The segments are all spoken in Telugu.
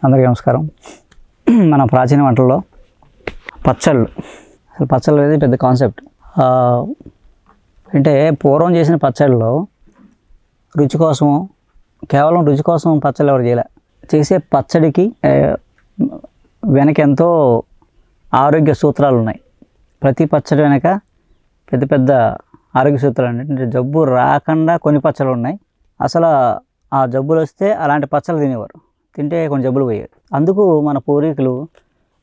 అందరికీ నమస్కారం. మన ప్రాచీన వంటల్లో పచ్చళ్ళు, అసలు పచ్చళ్ళు అనేది పెద్ద కాన్సెప్ట్. అంటే పూర్వం చేసిన పచ్చళ్ళలో రుచి కోసం, కేవలం రుచి కోసం పచ్చళ్ళు ఎవరు చేయలే. చేసే పచ్చడికి వెనక ఎంతో ఆరోగ్య సూత్రాలు ఉన్నాయి. ప్రతి పచ్చడి వెనక పెద్ద పెద్ద ఆరోగ్య సూత్రాలు అంటే జబ్బు రాకుండా కొన్ని పచ్చళ్ళు ఉన్నాయి. అసలు ఆ జబ్బులు వస్తే అలాంటి పచ్చళ్ళు తినేవారు, తింటే కొన్ని జబ్బులు పోయాయి. అందుకు మన పూర్వీకులు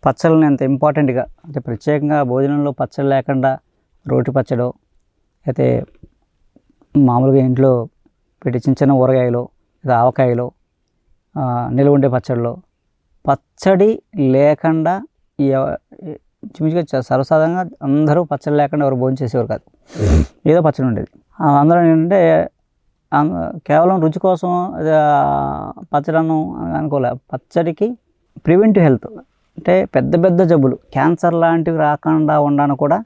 పచ్చళ్ళని ఎంత ఇంపార్టెంట్గా, అంటే ప్రత్యేకంగా భోజనంలో పచ్చడి లేకుండా రోటి పచ్చడో అయితే మామూలుగా ఇంట్లో పెట్టి చిన్న చిన్న ఊరగాయలు లేదా ఆవకాయలో నిల్వ ఉండే పచ్చడిలో పచ్చడి లేకుండా చిమిచిగా సర్వసాధారణంగా అందరూ పచ్చడి లేకుండా ఎవరు భోజనం చేసేవారు కాదు. ఏదో పచ్చడి ఉండేది. అందరూ ఏంటంటే కేవలం రుచి కోసం పచ్చడను అనుకోలే. పచ్చడికి ప్రివెంటివ్ హెల్త్, అంటే పెద్ద పెద్ద జబ్బులు, క్యాన్సర్ లాంటివి రాకుండా ఉండడానికి కూడా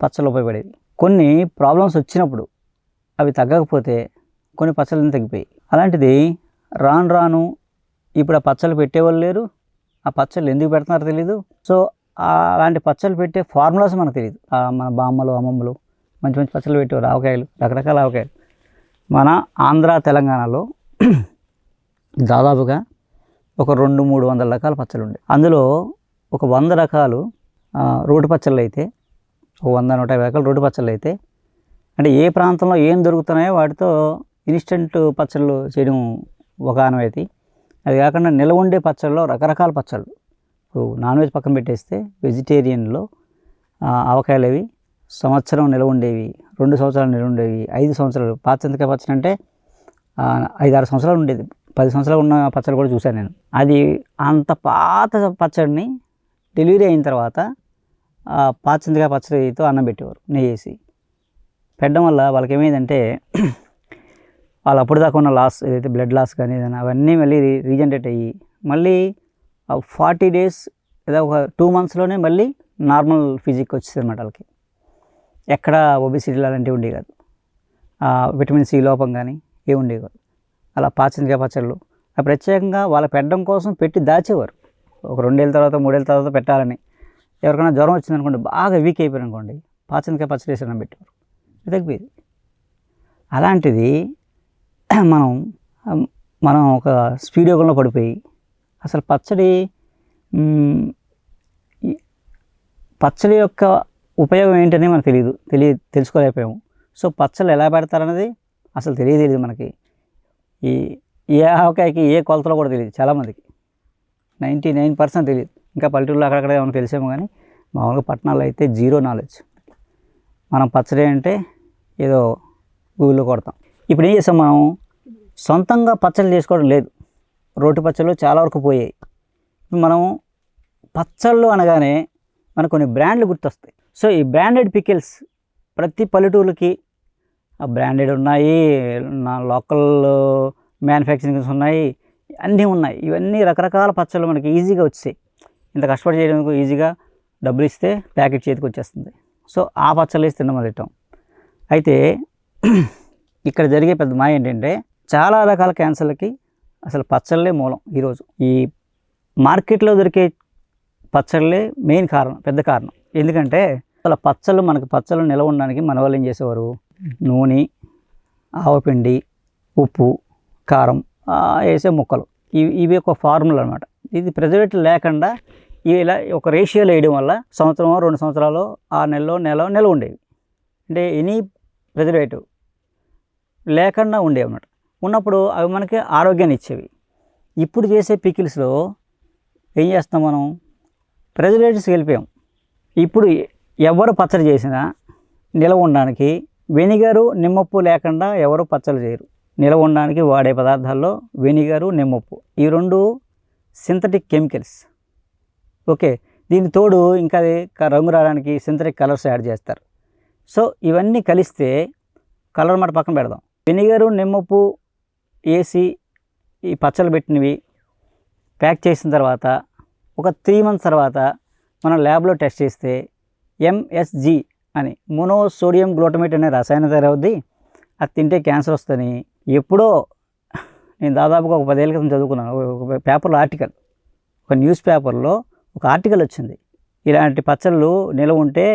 పచ్చళ్ళు ఉపయోగపడేవి. కొన్ని ప్రాబ్లమ్స్ వచ్చినప్పుడు అవి తగ్గకపోతే కొన్ని పచ్చళ్ళని తగ్గిపోయాయి. అలాంటిది రాను రాను ఇప్పుడు ఆ పచ్చళ్ళు పెట్టేవాళ్ళు లేరు, ఆ పచ్చళ్ళు ఎందుకు పెడుతున్నారో తెలీదు. సో అలాంటి పచ్చళ్ళు పెట్టే ఫార్ములాస్ మనకు తెలియదు. మన బామ్మలు అమ్మమ్మలు మంచి మంచి పచ్చళ్ళు పెట్టేవారు, ఆవకాయలు, రకరకాల ఆవకాయలు. మన ఆంధ్ర తెలంగాణలో దాదాపుగా ఒక 200-300 రకాల పచ్చళ్ళు ఉండే. అందులో ఒక 100 రకాలు రోటి పచ్చళ్ళు అయితే, ఒక 100-150 రకాల రోటి పచ్చళ్ళు అయితే, అంటే ఏ ప్రాంతంలో ఏం దొరుకుతున్నాయో వాటితో ఇన్స్టెంట్ పచ్చళ్ళు చేయడం ఒక ఆనవాయితీ. అది కాకుండా నిల్వ ఉండే పచ్చళ్ళలో రకరకాల పచ్చళ్ళు. ఇప్పుడు నాన్ వెజ్ పక్కన పెట్టేస్తే వెజిటేరియన్లో ఆవకాయలు అవి సంవత్సరం నిల్వ ఉండేవి, 2 సంవత్సరాలు నిల్వ ఉండేవి, 5 సంవత్సరాలు. పాత చింతకాయ పచ్చడి అంటే 5-6 సంవత్సరాలు ఉండేది, 10 సంవత్సరాలు ఉన్న పచ్చడి కూడా చూశాను నేను. అది అంత పాత పచ్చడిని డెలివరీ అయిన తర్వాత పాత చింతకాయ పచ్చడితో అన్నం పెట్టేవారు, నెయ్యి వేసి పెట్టడం వల్ల వాళ్ళకి ఏమైందంటే వాళ్ళు అప్పుడు దాకా ఉన్న లాస్, ఏదైతే బ్లడ్ లాస్ కానీ ఏదైనా అవన్నీ మళ్ళీ రీజనరేట్ అయ్యి మళ్ళీ 40 days లేదా ఒక 2 monthsలోనే మళ్ళీ నార్మల్ ఫిజిక్ వచ్చేది అనమాట వాళ్ళకి. ఎక్కడ ఒబిసిటీ అలాంటివి ఉండేవి కాదు, విటమిన్ సి లోపం కానీ ఏమి ఉండేవి కాదు. అలా పాత చింతకాయ పచ్చళ్ళు ప్రత్యేకంగా వాళ్ళ పెట్టడం కోసం పెట్టి దాచేవారు. ఒక 2 ఏళ్ళ తర్వాత 3 ఏళ్ళ తర్వాత పెట్టాలని. ఎవరికైనా జ్వరం వచ్చిందనుకోండి, బాగా వీక్ అయిపోయారు అనుకోండి, పాత చింతకాయ పచ్చడి వేసి పెట్టేవారు, తగ్గిపోయేది. అలాంటిది మనం ఒక స్పీడ్ యోగంలో పడిపోయి అసలు పచ్చడి యొక్క ఉపయోగం ఏంటని మనకు తెలుసుకోలేకపోయాము. సో పచ్చళ్ళు ఎలా పెడతారనేది అసలు తెలియదు మనకి. ఏ ఆవకాయకి ఏ కొలతలో కూడా తెలియదు చాలామందికి, 99% తెలియదు. ఇంకా పల్లెటూరులో అక్కడక్కడ ఏమైనా తెలిసేమో కానీ మామూలుగా పట్టణాల్లో అయితే జీరో నాలెడ్జ్. మనం పచ్చడి అంటే ఏదో గూగుల్లో కొడతాం. ఇప్పుడు ఏం చేస్తాం, మనం సొంతంగా పచ్చళ్ళు చేసుకోవడం లేదు. రోటి పచ్చళ్ళు చాలా వరకు పోయాయి. మనం పచ్చళ్ళు అనగానే మనకు కొన్ని బ్రాండ్లు గుర్తొస్తాయి. సో ఈ బ్రాండెడ్ పికిల్స్ ప్రతి పల్లెటూరులకి బ్రాండెడ్ ఉన్నాయి, లోకల్ మ్యానుఫ్యాక్చరింగ్స్ ఉన్నాయి, అన్నీ ఉన్నాయి. ఇవన్నీ రకరకాల పచ్చళ్ళు మనకి ఈజీగా వచ్చాయి. ఇంత కష్టపడి చేయడానికి ఈజీగా డబ్బులు ఇస్తే ప్యాకెట్ చేతికి వచ్చేస్తుంది. సో ఆ పచ్చళ్ళు వేసి తినడం మొదలెట్టాం. అయితే ఇక్కడ జరిగే పెద్ద మాయ ఏంటంటే చాలా రకాల క్యాన్సర్లకి అసలు పచ్చళ్ళే మూలం. ఈరోజు ఈ మార్కెట్లో దొరికే పచ్చళ్ళే మెయిన్ కారణం, పెద్ద కారణం. ఎందుకంటే అసలు మనకి పచ్చళ్ళు నిల్వ ఉండడానికి మన వాళ్ళు ఏం చేసేవారు, నూనె, ఆవపిండి, ఉప్పు, కారం వేసే ముక్కలు, ఇవి ఒక ఫార్ములా అనమాట. ఇది ప్రిజర్వేటివ్ లేకుండా ఇలా ఒక రేషియోలో వేయడం వల్ల 1-2 సంవత్సరాలు 6 నెలలో నిల్వ ఉండేవి. అంటే ఎనీ ప్రిజర్వేటివ్ లేకుండా ఉండేవి అన్నమాట. ఉన్నప్పుడు అవి మనకి ఆరోగ్యాన్ని ఇచ్చేవి. ఇప్పుడు చేసే పికిల్స్లో ఏం చేస్తాం, మనం ప్రిజర్వేటివ్స్ వెళ్ళిపోయాం. ఇప్పుడు ఎవరు పచ్చడి చేసినా నిల్వ ఉండడానికి వెనిగరు, నిమ్మప్పు లేకుండా ఎవరు పచ్చడి చేయరు. నిల్వ ఉండడానికి వాడే పదార్థాల్లో వెనిగరు, నిమ్మప్పు, ఈ 2 సింథటిక్ కెమికల్స్. ఓకే, దీని తోడు ఇంకా అది రంగు రావడానికి సింథటిక్ కలర్స్ యాడ్ చేస్తారు. సో ఇవన్నీ కలిస్తే కలర్ మాట పక్కన పెడదాం. వెనిగరు, నిమ్మప్పు వేసి ఈ పచ్చళ్ళు పెట్టినవి ప్యాక్ చేసిన తర్వాత ఒక 3 months తర్వాత మనం ల్యాబ్లో టెస్ట్ చేస్తే MSG అని మోనోసోడియం గ్లూటమేట్ అనే రసాయనం తయారవుద్ది. అది తింటే క్యాన్సర్ వస్తుందని ఎప్పుడో నేను దాదాపుగా ఒక 10 ఏళ్ళ క్రితం చదువుకున్నాను ఒక పేపర్లో ఆర్టికల్. ఒక న్యూస్ పేపర్లో ఒక ఆర్టికల్ వచ్చింది. ఇలాంటి పచ్చళ్ళు నిల్వ ఉంటే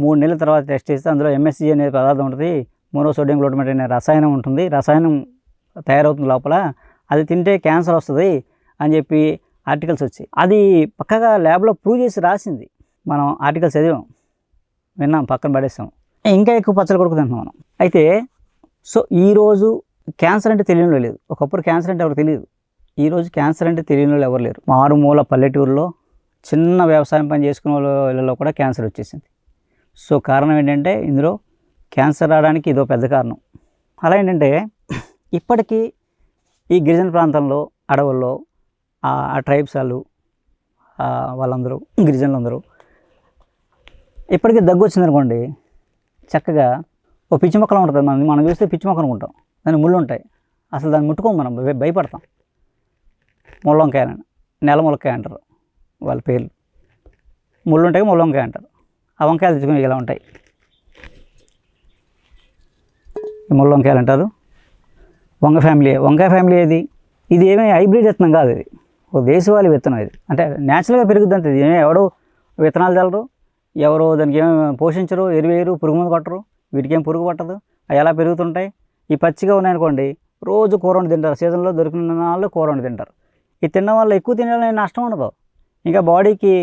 3 నెలల తర్వాత టెస్ట్ చేస్తే అందులో MSG అనే పదార్థం ఉంటుంది, మోనోసోడియం గ్లూటమేట్ అనే రసాయనం ఉంటుంది, రసాయనం తయారవుతుంది లోపల, అది తింటే క్యాన్సర్ వస్తుంది అని చెప్పి ఆర్టికల్స్ వచ్చాయి. అది పక్కగా ల్యాబ్లో ప్రూవ్ చేసి రాసింది. మనం ఆర్టికల్స్ చదివాం, విన్నాం, పక్కన పడేస్తాం, ఇంకా ఎక్కువ పచ్చళ్ళు కొడుకు తింటున్నాం మనం. అయితే సో ఈరోజు క్యాన్సర్ అంటే తెలియని లేదు. ఒకప్పుడు క్యాన్సర్ అంటే ఎవరు తెలియదు. ఈరోజు క్యాన్సర్ అంటే తెలియని వాళ్ళు ఎవరు లేరు. మారుమూల పల్లెటూరులో చిన్న వ్యవసాయం పని చేసుకునే వాళ్ళలో కూడా క్యాన్సర్ వచ్చేసింది. సో కారణం ఏంటంటే ఇందులో క్యాన్సర్ రావడానికి ఇదో పెద్ద కారణం. అలా ఏంటంటే ఇప్పటికీ ఈ గిరిజన ప్రాంతంలో అడవుల్లో ఆ ట్రైబ్స్ వాళ్ళందరూ గిరిజనులందరూ ఇప్పటికీ దగ్గు వచ్చిందనుకోండి, చక్కగా ఓ పిచ్చి మొక్కలు ఉంటుంది, మనం చూస్తే పిచ్చి మొక్క అనుకుంటాం, దాని ముళ్ళు ఉంటాయి, అసలు దాన్ని ముట్టుకోం, మనం భయపడతాం. ముళ్ళొంకాయలని, నెల ములక్కాయ అంటారు వాళ్ళ పేర్లు. ముళ్ళు ఉంటాయి, ముళ్ళొంకాయ అంటారు. ఆ వంకాయలు తెచ్చుకుని ఇలా ఉంటాయి, ఈ ముళ్ళొంకాయలు అంటారు. వంకాయ ఫ్యామిలీ ఇది ఏమీ హైబ్రిడ్ విత్తనం కాదు, ఇది ఒక దేశవాళీ విత్తనం. ఇది అంటే న్యాచురల్గా పెరుగుద్ది అంతే. ఇది ఎవడో విత్తనాలు చల్లరు, ఎవరో దానికి ఏమి పోషించరు, ఎరువేయరు, పురుగు మందు కొట్టరు, వీటికి ఏం పురుగు పట్టదు, అవి ఎలా పెరుగుతుంటాయి. ఈ పచ్చిగా ఉన్నాయనుకోండి, రోజు కూర వండి తింటారు, సీజన్లో దొరికిన వాళ్ళు కూర వండి తింటారు. ఇది తినడం వల్ల ఎక్కువ తినడం నష్టం ఉండదు, ఇంకా బాడీకి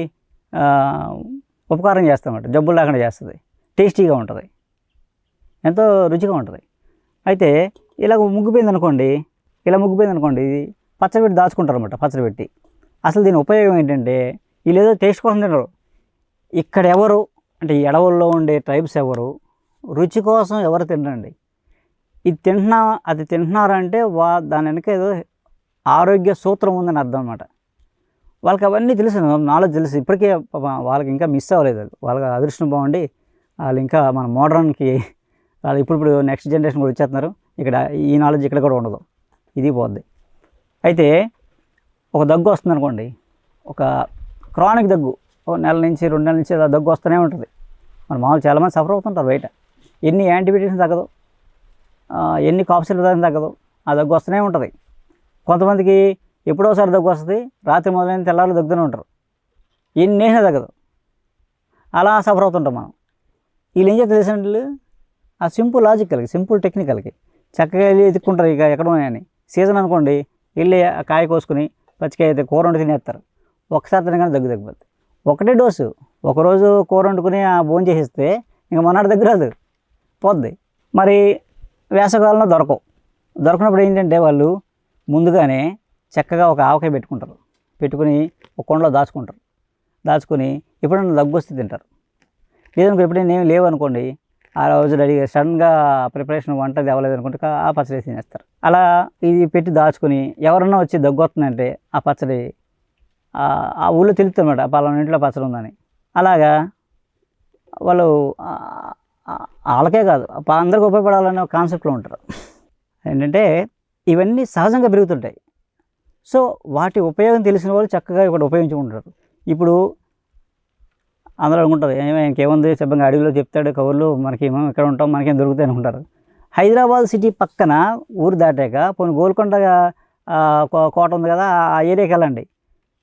ఉపకారం చేస్తామన్నమాట, జబ్బులు లేకుండా చేస్తుంది, టేస్టీగా ఉంటుంది, ఎంతో రుచిగా ఉంటుంది. అయితే ఇలా ముగ్గిపోయింది అనుకోండి, ఇది పచ్చడి పెట్టి దాచుకుంటారు అన్నమాట. పచ్చడి పెట్టి అసలు దీని ఉపయోగం ఏంటంటే, వీళ్ళు ఏదో టేస్ట్ కోసం తినరు. ఇక్కడ ఎవరు అంటే ఈ అడవుల్లో ఉండే ట్రైబ్స్ ఎవరు రుచి కోసం ఎవరు తినరండి. ఇది తింటున్నారంటే దాని వెనక ఏదో ఆరోగ్య సూత్రం ఉందని అర్థం అన్నమాట. వాళ్ళకి అవన్నీ తెలుసు, నాలెడ్జ్ తెలుసు. ఇప్పటికే వాళ్ళకి ఇంకా మిస్ అవ్వలేదు, వాళ్ళకి అదృష్టం బాగుండి వాళ్ళు ఇంకా మన మోడర్న్కి వాళ్ళు ఇప్పుడు నెక్స్ట్ జనరేషన్ కూడా వచ్చేస్తున్నారు. ఇక్కడ ఈ నాలెడ్జ్ ఇక్కడ కూడా ఉండదు, ఇది పోద్ది. అయితే ఒక దగ్గు వస్తుంది అనుకోండి, ఒక క్రానిక్ దగ్గు, ఒక నెల నుంచి 2 నెలల నుంచి దగ్గు వస్తూనే ఉంటుంది. మన మామూలు చాలామంది సఫర్ అవుతుంటారు బయట, ఎన్ని యాంటీబయాటిక్స్ తగ్గదు, ఎన్ని కాప్సిల్ తగ్గదు, ఆ దగ్గు వస్తూనే ఉంటుంది. కొంతమందికి ఎప్పుడోసారి దగ్గు వస్తుంది, రాత్రి మొదలైన తెల్లారు దగ్గుతూనే ఉంటారు, ఎన్ని వేసినా తగ్గదు, అలా సఫర్ అవుతుంటాం మనం. వీళ్ళు ఏం చేస్తారు తెలిసినట్లు, ఆ సింపుల్ లాజికల్కి, సింపుల్ టెక్నికల్కి చక్కగా వెళ్ళి ఎత్తుక్కుంటారు. ఇక ఎక్కడ ఉన్నాయని సీజన్ అనుకోండి, వెళ్ళి ఆ కాయ కోసుకుని పచ్చికాయ అయితే కూర వండి తినేస్తారు. ఒకసారి తినగానే తగ్గిపోద్ది. ఒకటే డోసు, ఒకరోజు కూర వండుకుని ఆ భోజనం చేసేస్తే ఇంకా మొన్నటి దగ్గర రాదు, పోద్ది. మరి వేసవకాలంలో దొరకనప్పుడు ఏంటంటే వాళ్ళు ముందుగానే చక్కగా ఒక ఆవకాయ పెట్టుకుని ఒక కొండలో దాచుకుని ఎప్పుడైనా దగ్గు వస్తే తింటారు. లేదనుకో ఎప్పుడైనా ఏమి లేవనుకోండి, ఆ రోజు రెడీగా సడన్గా ప్రిపరేషన్ వంటది అవ్వలేదు అనుకుంటే ఆ పచ్చడి తినేస్తారు. అలా ఇది పెట్టి దాచుకుని ఎవరన్నా వచ్చి దగ్గు వస్తుందంటే ఆ పచ్చడి ఆ ఊళ్ళో తెలుస్తుంది అన్నమాట, పలానా ఇంట్లో పచ్చడి ఉందని. అలాగా వాళ్ళు వాళ్ళకే కాదు అందరికీ ఉపయోగపడాలనే ఒక కాన్సెప్ట్లో ఉంటారు. ఏంటంటే ఇవన్నీ సహజంగా పెరుగుతుంటాయి. సో వాటి ఉపయోగం తెలిసిన వాళ్ళు చక్కగా ఇక్కడ ఉపయోగించుకుంటారు. ఇప్పుడు అందరూ అనుకుంటారు ఇంకేముంది చెప్పంగా, అడవిలో చెప్తాడు కవర్లు, మనకేమో ఇక్కడ ఉంటాం, మనకేం దొరుకుతాయి అనుకుంటారు. హైదరాబాద్ సిటీ పక్కన ఊరు దాటాక పోనీ గోల్కొండ కోట ఉంది కదా, ఆ ఏరియాకి వెళ్ళండి,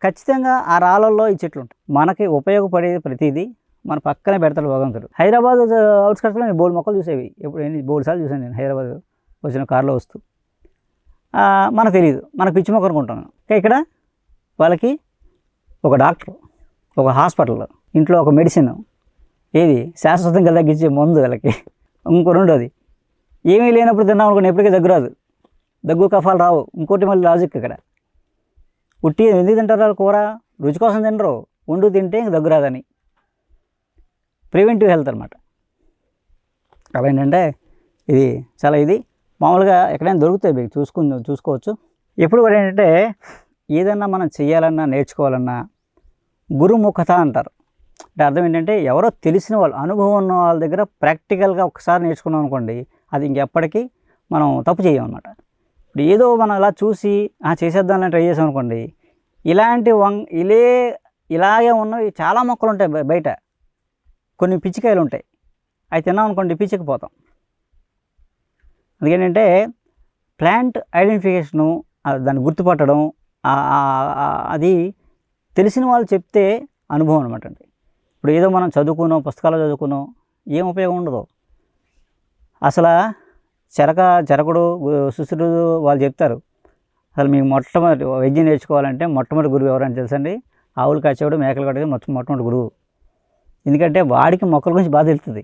ఖచ్చితంగా ఆ రాళ్ళల్లో ఈ చెట్లు ఉంటాయి. మనకి ఉపయోగపడేది ప్రతిదీ మన పక్కనే పెడతాడు భగవంతుడు. హైదరాబాద్ అవుట్స్కట్స్లో నేను బోల్డ్ మొక్కలు చూసేవి, బోల్డ్ సార్లు చూసాను నేను హైదరాబాద్ వచ్చిన కారులో వస్తూ. మనకు తెలియదు, మనకు పిచ్చి మొక్క అనుకుంటాను. ఇక్కడ వాళ్ళకి ఒక డాక్టర్, ఒక హాస్పిటల్, ఇంట్లో ఒక మెడిసిన్, ఏది శాశ్వతంగా తగ్గించే మందు వాళ్ళకి. ఇంకో రెండోది, ఏమీ లేనప్పుడు తిన్నాం అనుకోండి, ఎప్పటికీ దగ్గు రాదు, దగ్గు కఫాలు రావు. ఇంకోటి మళ్ళీ లాజిక్ ఇక్కడ, ఉట్టి ఎందుకు తింటారు వాళ్ళు, కూర రుచి కోసం తినరు, వండు తింటే ఇంక దగ్గు రాదని. ప్రివెంటివ్ హెల్త్ అనమాట. అలా ఏంటంటే ఇది చాలా మామూలుగా ఎక్కడైనా దొరుకుతాయి, మీకు చూసుకోవచ్చు. ఎప్పుడు కూడా ఏంటంటే ఏదన్నా మనం చేయాలన్నా నేర్చుకోవాలన్నా గురుముఖత అంటారు. అంటే అర్థం ఏంటంటే ఎవరో తెలిసిన వాళ్ళు, అనుభవం ఉన్న వాళ్ళ దగ్గర ప్రాక్టికల్గా ఒకసారి నేర్చుకున్నాం అనుకోండి, అది ఇంకెప్పటికీ మనం తప్పు చేయం అన్నమాట. ఇప్పుడు ఏదో మనం అలా చూసి చేసేద్దామని ట్రై చేసాం అనుకోండి, ఇలాంటి ఇలాగే ఉన్నవి చాలా మొక్కలు ఉంటాయి బయట, కొన్ని పిచ్చికాయలు ఉంటాయి, అవి తిన్నాం అనుకోండి పిచ్చికిపోతాం. అందుకేంటంటే ప్లాంట్ ఐడెంటిఫికేషను, దాన్ని గుర్తుపట్టడం, అది తెలిసిన వాళ్ళు చెప్తే అనుభవం అనమాట అండి. ఇప్పుడు ఏదో మనం చదువుకున్నాం, పుస్తకాలు చదువుకున్నాం, ఏం ఉపయోగం ఉండదు. అసలు చరకుడు సుశ్రుడు వాళ్ళు చెప్తారు. అసలు మీకు మొట్టమొదటి వైద్యం నేర్చుకోవాలంటే మొట్టమొదటి గురువు ఎవరని తెలుసండి? ఆవులు కాచేవాడు, మేకలు కట్టేది మొట్టమొదటి గురువు. ఎందుకంటే వాడికి మొక్కల గురించి బాగా తెలుస్తుంది.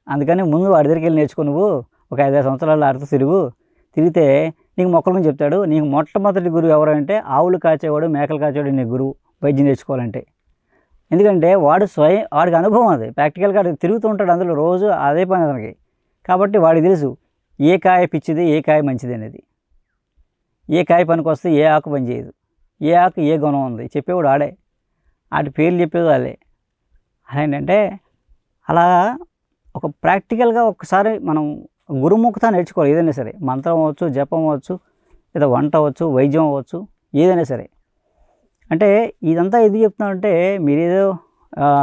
అందుకని ముందు వాడి దగ్గరికి వెళ్ళి నేర్చుకో, నువ్వు ఒక 5-6 సంవత్సరాలు ఆడుతూ తిరిగితే నీకు మొక్కల గురించి చెప్తాడు. నీకు మొట్టమొదటి గురువు ఎవరంటే ఆవులు కాచేవాడు, మేకలు కాచేవాడు నీ గురువు వైద్యం నేర్చుకోవాలంటే. ఎందుకంటే వాడికి అనుభవం, అది ప్రాక్టికల్గా తిరుగుతూ ఉంటాడు, అందులో రోజు అదే పని అతనికి. కాబట్టి వాడికి తెలుసు ఏ కాయ పిచ్చిది, ఏ కాయ మంచిది అనేది, ఏ కాయ పనికి వస్తే ఏ ఆకు పని చేయదు, ఏ ఆకు ఏ గుణం ఉంది చెప్పేవాడు ఆడే, వాటి పేర్లు చెప్పేది వాళ్ళే. అలా ఏంటంటే అలా ఒక ప్రాక్టికల్గా ఒక్కసారి మనం గురుముఖత నేర్చుకోవాలి. ఏదైనా సరే, మంత్రం అవ్వచ్చు, జపం అవ్వచ్చు, లేదా వంట అవ్వచ్చు, వైద్యం అవ్వచ్చు, ఏదైనా సరే. అంటే ఇదంతా ఎందుకు చెప్తున్నానంటే, మీరేదో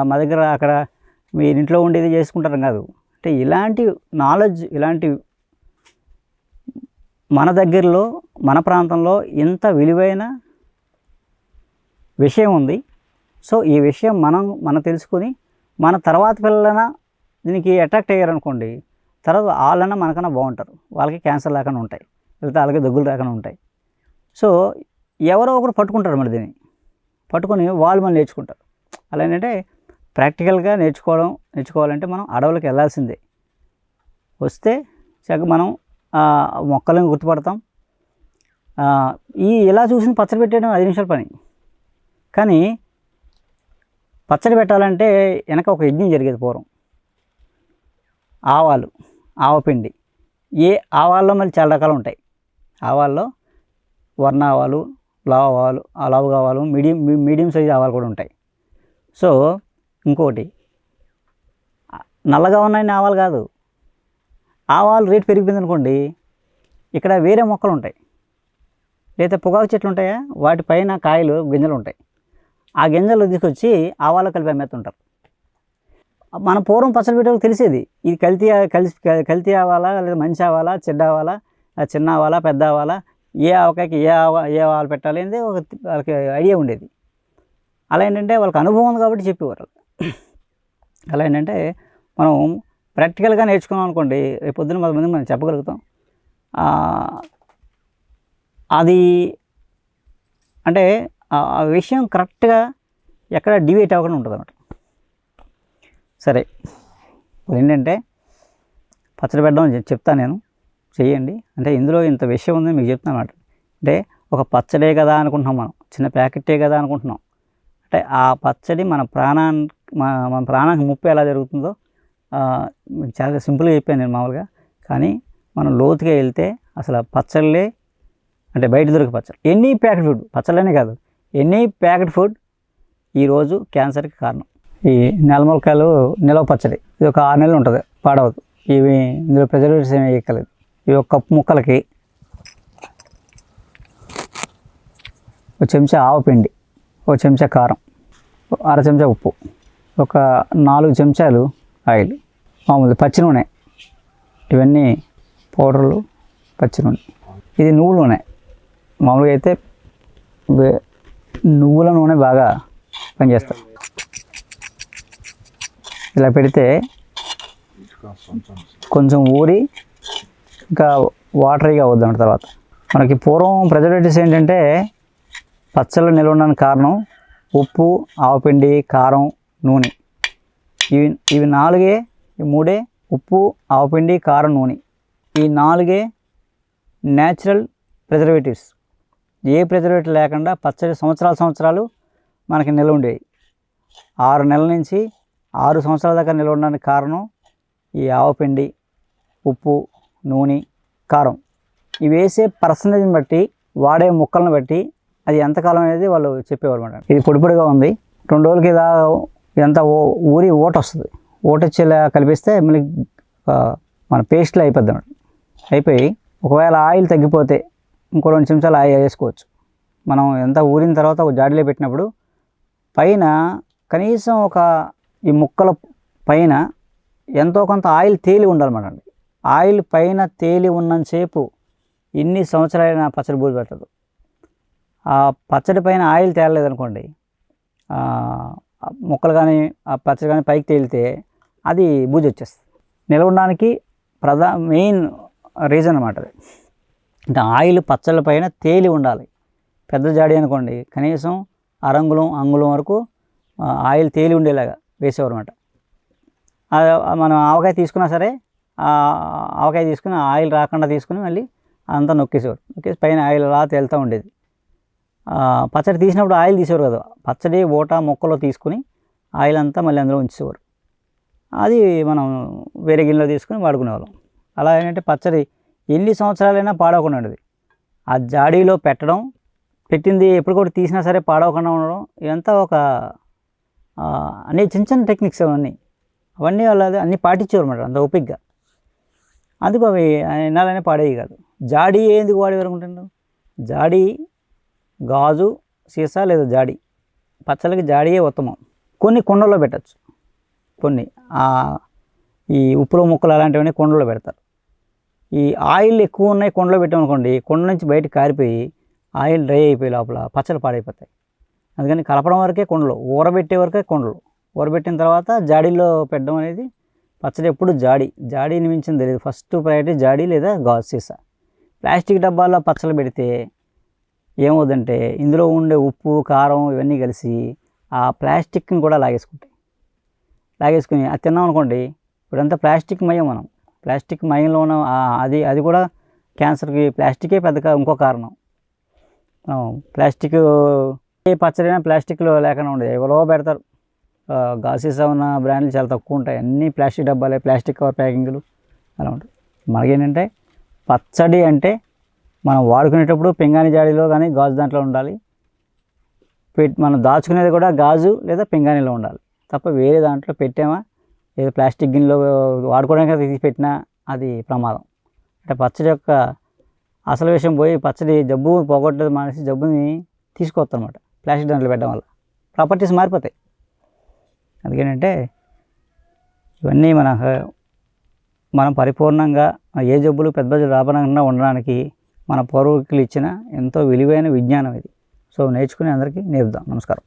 మా దగ్గర అక్కడ మీరు ఇంట్లో ఉండేది చేసుకుంటారు కాదు. అంటే ఇలాంటి నాలెడ్జ్, ఇలాంటి మన దగ్గరలో, మన ప్రాంతంలో ఇంత విలువైన విషయం ఉంది. సో ఈ విషయం మనం తెలుసుకొని మన తర్వాత పిల్లలైనా దీనికి అట్రాక్ట్ అయ్యారనుకోండి, తర్వాత వాళ్ళన్నా మనకన్నా బాగుంటారు. వాళ్ళకి క్యాన్సర్ లేకుండా ఉంటాయి, లేకపోతే వాళ్ళకి దగ్గులు లేకుండా ఉంటాయి. సో ఎవరో ఒకరు పట్టుకుంటారు మరి దీన్ని, పట్టుకొని వాళ్ళు మనం నేర్చుకుంటారు. అలా ఏంటంటే ప్రాక్టికల్గా నేర్చుకోవాలంటే మనం అడవులకు వెళ్ళాల్సిందే. వస్తే చక్కగా మనం మొక్కలను గుర్తుపడతాం. ఇలా చూసిన పచ్చడి పెట్టేయడం 5 నిమిషాల పని. కానీ పచ్చడి పెట్టాలంటే వెనక ఒక యజ్ఞం జరిగేది పూర్వం. ఆవాలు, ఆవపిండి. ఆవాల్లో మళ్ళీ చాలా రకాలు ఉంటాయి. ఆవాల్లో వర్ణ ఆవాలు, లావుగా ఆవాలు, మీడియం సైజ్ ఆవాలు కూడా ఉంటాయి. సో ఇంకోటి, నల్లగా ఉన్నాయి ఆవాలు కాదు, ఆవాలు రేటు పెరిగిపోయింది అనుకోండి, ఇక్కడ వేరే మొక్కలు ఉంటాయి, లేదా పొగాకు చెట్లు ఉంటాయా, వాటిపైన కాయలు, గింజలు ఉంటాయి. ఆ గింజలు తీసుకొచ్చి ఆవాలు కలిపి అమ్మేస్తుంటారు. మన పూర్వం పచ్చడి పెట్టేవాళ్ళకి తెలిసేది ఇది కల్తీ ఆవాలా, లేదా మంచి ఆవాలా, చెడ్డ ఆవాలా, చిన్న ఆవాలా, పెద్ద ఆవాలా, ఏ ఆవకాయకి ఏ ఆవాలు పెట్టాలి అనేది వాళ్ళకి ఐడియా ఉండేది. అలా ఏంటంటే వాళ్ళకి అనుభవం ఉంది కాబట్టి చెప్పేవారు. అలా ఏంటంటే మనం ప్రాక్టికల్గా నేర్చుకున్నాం అనుకోండి, రేపు పొద్దున్న 10 మందికి మనం చెప్పగలుగుతాం. అది అంటే ఆ విషయం కరెక్ట్గా ఎక్కడ డివేట్ అవ్వకుండా ఉంటుంది అన్నమాట. సరే, ఇప్పుడు ఏంటంటే పచ్చడి పెట్టడం చెప్తాను నేను, చెయ్యండి. అంటే ఇందులో ఇంత విషయం ఉంది మీకు చెప్తాను అన్నమాట. అంటే ఒక పచ్చడే కదా అనుకుంటున్నాం మనం, చిన్న ప్యాకెటే కదా అనుకుంటున్నాం. అంటే ఆ పచ్చడి మన ప్రాణానికి ముప్పు ఎలా జరుగుతుందో చాలా సింపుల్గా చెప్పాను నేను మామూలుగా. కానీ మనం లోతుగా వెళ్తే అసలు పచ్చళ్ళే, అంటే బయట దొరికే పచ్చడి, ఎనీ ప్యాకెట్ ఫుడ్, పచ్చళ్ళనే కాదు, ఎనీ ప్యాకెట్ ఫుడ్ ఈరోజు క్యాన్సర్కి కారణం. ఈ నెలమొలకాయలు నిలవ పచ్చడి, ఇది ఒక 6 నెలలు ఉంటుంది, పాడవద్దు. ఇవి ఇందులో ప్రిజర్వేటివ్స్ ఏమి వేయక్కర్లేదు. ఇవి ఒక కప్పు ముక్కలకి 1 చెంచా ఆవపిండి, 1 చెంచా కారం, 1/2 చెంచా ఉప్పు, ఒక 4 చెంచాలు ఆయిల్, మామూలు పచ్చి నూనె, ఇవన్నీ పౌడర్లు, పచ్చి నూనె. ఇది నువ్వుల నూనె. మామూలుగా అయితే నువ్వుల నూనె బాగా పనిచేస్తుంది. ఇలా పెడితే కొంచెం ఊరి ఇంకా వాటరీగా అవుద్దాం. తర్వాత మనకి పూర్వం ప్రిజర్వేటివ్స్ ఏంటంటే పచ్చళ్ళు నిల్వ ఉండడానికి కారణం ఉప్పు, ఆవపిండి, కారం, నూనె. ఇవి 4 3 ఉప్పు, ఆవపిండి, కారం, నూనె, ఈ 4 న్యాచురల్ ప్రిజర్వేటివ్స్. ఏ ప్రిజర్వేటివ్ లేకుండా పచ్చడి సంవత్సరాలు మనకి నిల్వ ఉండేవి. 6 నెలల నుంచి 6 సంవత్సరాల దాకా నిల్వ ఉండడానికి కారణం ఈ ఆవపిండి, ఉప్పు, నూనె, కారం. ఇవి వేసే పర్సంటేజ్ని బట్టి, వాడే ముక్కలను బట్టి అది ఎంతకాలం అనేది వాళ్ళు చెప్పేవారు అన్నమాట. ఇది పొడిగా ఉంది, 2 రోజులకి ఇదంతా ఊరి ఓట వస్తుంది. ఓట వచ్చేలా కలిపిస్తే మళ్ళీ మన పేస్ట్లో అయిపోద్ది అన్నమాట. అయిపోయి ఒకవేళ ఆయిల్ తగ్గిపోతే ఇంకో 2 చెంచాలు ఆయిల్ వేసుకోవచ్చు. మనం ఎంత ఊరిన తర్వాత ఒక జాడీలో పెట్టినప్పుడు పైన కనీసం ఈ ముక్కల పైన ఎంతో కొంత ఆయిల్ తేలి ఉండాలన్నమాట. ఆయిల్ పైన తేలి ఉన్నంతసేపు ఎన్ని సంవత్సరాలైనా పచ్చడి బూజు పెట్టదు. ఆ పచ్చడి పైన ఆయిల్ తేలలేదనుకోండి, ముక్కలు కానీ ఆ పచ్చడి కానీ పైకి తేలితే అది బూజు వచ్చేస్తుంది. నిల్వ ఉండడానికి మెయిన్ రీజన్ అన్నమాట అది. అంటే ఆయిల్ పచ్చళ్ళ పైన తేలి ఉండాలి. పెద్ద జాడి అనుకోండి కనీసం అంగుళం వరకు ఆయిల్ తేలి ఉండేలాగా వేసేవారు అనమాట. మనం ఆవకాయ తీసుకున్నా సరే ఆవకాయ తీసుకుని ఆయిల్ రాకుండా తీసుకుని మళ్ళీ అంతా నొక్కేసేవారు. నొక్కేసి పైన ఆయిల్ అలా తేలుతూ ఉండేది. పచ్చడి తీసినప్పుడు ఆయిల్ తీసేవారు కదా, పచ్చడి ముక్కలో తీసుకుని ఆయిల్ అంతా మళ్ళీ అందులో ఉంచేవారు. అది మనం వేరే గిన్నెలో తీసుకుని వాడుకునేవాళ్ళం. అలా ఏంటంటే పచ్చడి ఎన్ని సంవత్సరాలైనా పాడవకుండా ఉండేది. ఆ జాడీలో పెట్టింది ఎప్పటికొకటి తీసినా సరే పాడవకుండా ఉండడం, ఇదంతా ఒక అన్నీ చిన్న టెక్నిక్స్ అవన్నీ వాళ్ళు అన్నీ పాటించేవారు అన్నమాట అంత ఓపికగా. అందుకు అవి ఎన్నాళ్ళైనా పాడేవి కాదు. జాడీ ఎందుకు వాడేవారు అనుకుంటున్నారు? జాడీ గాజు సీసా లేదా జాడీ, పచ్చళ్ళకి జాడీయే ఉత్తమం. కొన్ని కుండల్లో పెట్టచ్చు, కొన్ని ఈ ఉప్పులో ముక్కలు అలాంటివన్నీ కుండలో పెడతారు. ఈ ఆయిల్ ఎక్కువ ఉన్నాయి కుండలో పెట్టామనుకోండి, కుండ నుంచి బయటకు కారిపోయి ఆయిల్ డ్రై అయిపోయి లోపల పచ్చళ్ళు పాడైపోతాయి. అందుకని కలపడం వరకే కుండలో, ఊరబెట్టే వరకే కుండలో, ఊరబెట్టిన తర్వాత జాడీలో పెట్టడం అనేది పచ్చడి ఎప్పుడు జాడీని మించింది తెలియదు. ఫస్ట్ ప్రయారిటీ జాడీ లేదా గాజు సీసా. ప్లాస్టిక్ డబ్బాల్లో పచ్చళ్ళు పెడితే ఏమవుతుందంటే ఇందులో ఉండే ఉప్పు కారం ఇవన్నీ కలిసి ఆ ప్లాస్టిక్ని కూడా లాగేసుకుని అది తిన్నాం అనుకోండి, ఇప్పుడంతా ప్లాస్టిక్ మయం. మనం ప్లాస్టిక్ మయంలో ఉన్న అది కూడా క్యాన్సర్కి ప్లాస్టికే పెద్దగా ఇంకో కారణం. ప్లాస్టిక్ ఏ పచ్చడైనా ప్లాస్టిక్లో లేకుండా ఉండదు, ఎవరో పెడతారు. గాసీసా ఉన్న బ్రాండ్లు చాలా తక్కువ ఉంటాయి, అన్నీ ప్లాస్టిక్ డబ్బాలే, ప్లాస్టిక్ కవర్ ప్యాకింగ్లు అలా ఉంటాయి. మనకేంటంటే పచ్చడి అంటే మనం వాడుకునేటప్పుడు పింగాణి జాడీలో కానీ గాజు దాంట్లో ఉండాలి. మనం దాచుకునేది కూడా గాజు లేదా పింగాణిలో ఉండాలి తప్ప వేరే దాంట్లో పెట్టామా లేదా ప్లాస్టిక్ గిన్నెలో వాడుకోవడానికి తీసి పెట్టినా అది ప్రమాదం. అంటే పచ్చడి యొక్క అసలు విషయం పోయి పచ్చడి జబ్బు పోగొట్టేది మానేసి జబ్బుని తీసుకొస్తాం అనమాట. ప్లాస్టిక్ దాంట్లో పెట్టడం వల్ల ప్రాపర్టీస్ మారిపోతాయి. అందుకేంటంటే ఇవన్నీ మనం పరిపూర్ణంగా ఏ జబ్బులు పెద్ద రాబనకుండా ఉండడానికి మన పూర్వీకులు ఇచ్చిన ఎంతో విలువైన విజ్ఞానం ఇది. సో నేర్చుకుని అందరికీ నేర్పుదాం. నమస్కారం.